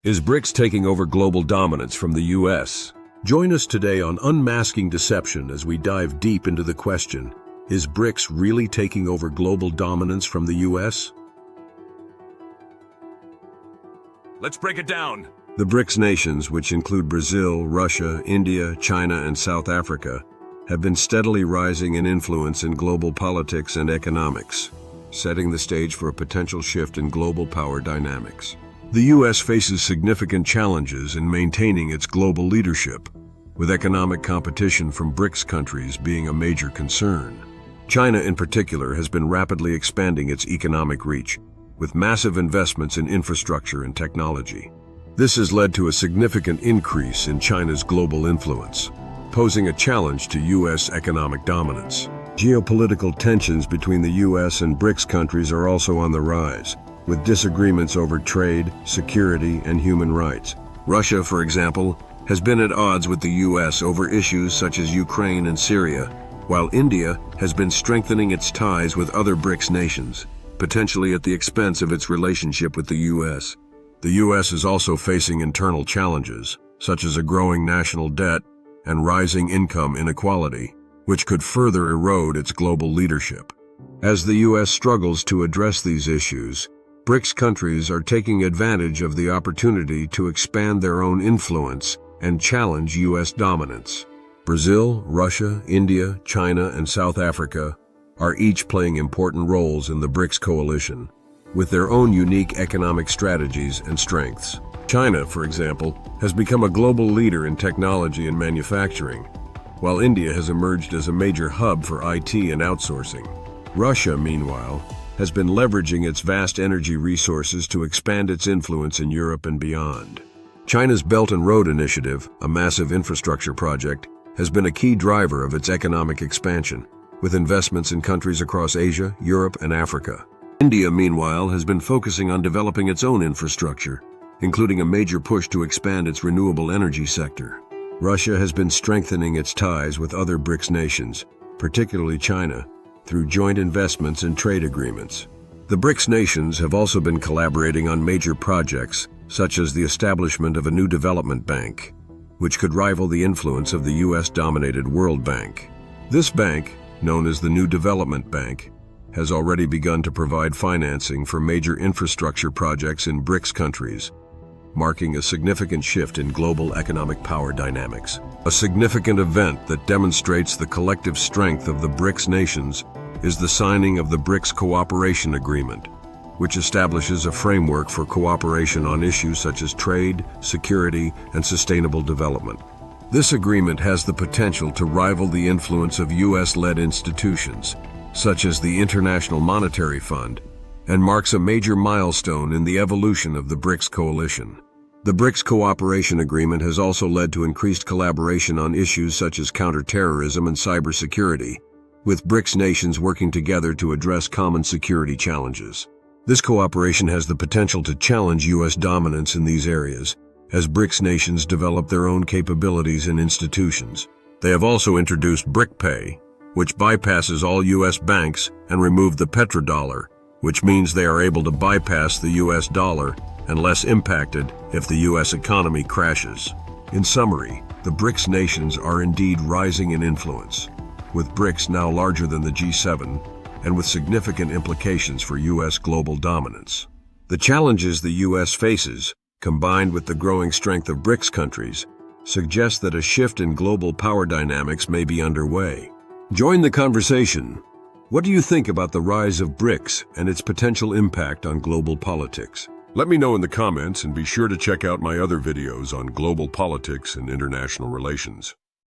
Is BRICS taking over global dominance from the US? Join us today on Unmasking Deception as we dive deep into the question, is BRICS really taking over global dominance from the US? Let's break it down. The BRICS nations, which include Brazil, Russia, India, China, and South Africa, have been steadily rising in influence in global politics and economics, setting the stage for a potential shift in global power dynamics. The US faces significant challenges in maintaining its global leadership, with economic competition from BRICS countries being a major concern. China, in particular, has been rapidly expanding its economic reach, with massive investments in infrastructure and technology. This has led to a significant increase in China's global influence, posing a challenge to US economic dominance. Geopolitical tensions between the US and BRICS countries are also on the rise, with disagreements over trade, security, and human rights. Russia, for example, has been at odds with the US over issues such as Ukraine and Syria, while India has been strengthening its ties with other BRICS nations, potentially at the expense of its relationship with the US. The US is also facing internal challenges, such as a growing national debt and rising income inequality, which could further erode its global leadership. As the US struggles to address these issues, BRICS countries are taking advantage of the opportunity to expand their own influence and challenge US dominance. Brazil, Russia, India, China, and South Africa are each playing important roles in the BRICS coalition, with their own unique economic strategies and strengths. China, for example, has become a global leader in technology and manufacturing, while India has emerged as a major hub for IT and outsourcing. Russia, meanwhile, has been leveraging its vast energy resources to expand its influence in Europe and beyond. China's Belt and Road Initiative, a massive infrastructure project, has been a key driver of its economic expansion, with investments in countries across Asia, Europe, and Africa. India, meanwhile, has been focusing on developing its own infrastructure, including a major push to expand its renewable energy sector. Russia has been strengthening its ties with other BRICS nations, particularly China, through joint investments and trade agreements. The BRICS nations have also been collaborating on major projects, such as the establishment of a new development bank, which could rival the influence of the US-dominated World Bank. This bank, known as the New Development Bank, has already begun to provide financing for major infrastructure projects in BRICS countries, marking a significant shift in global economic power dynamics. A significant event that demonstrates the collective strength of the BRICS nations is the signing of the BRICS Cooperation Agreement, which establishes a framework for cooperation on issues such as trade, security, and sustainable development. This agreement has the potential to rival the influence of US-led institutions, such as the International Monetary Fund, and marks a major milestone in the evolution of the BRICS coalition. The BRICS Cooperation Agreement has also led to increased collaboration on issues such as counterterrorism and cybersecurity, with BRICS nations working together to address common security challenges. This cooperation has the potential to challenge US dominance in these areas, as BRICS nations develop their own capabilities and institutions. They have also introduced BRICPay, which bypasses all US banks and removed the petrodollar, which means they are able to bypass the US dollar and less impacted if the US economy crashes. In summary, the BRICS nations are indeed rising in influence, with BRICS now larger than the G7 and with significant implications for US global dominance. The challenges the US faces, combined with the growing strength of BRICS countries, suggest that a shift in global power dynamics may be underway. Join the conversation. What do you think about the rise of BRICS and its potential impact on global politics? Let me know in the comments, and be sure to check out my other videos on global politics and international relations.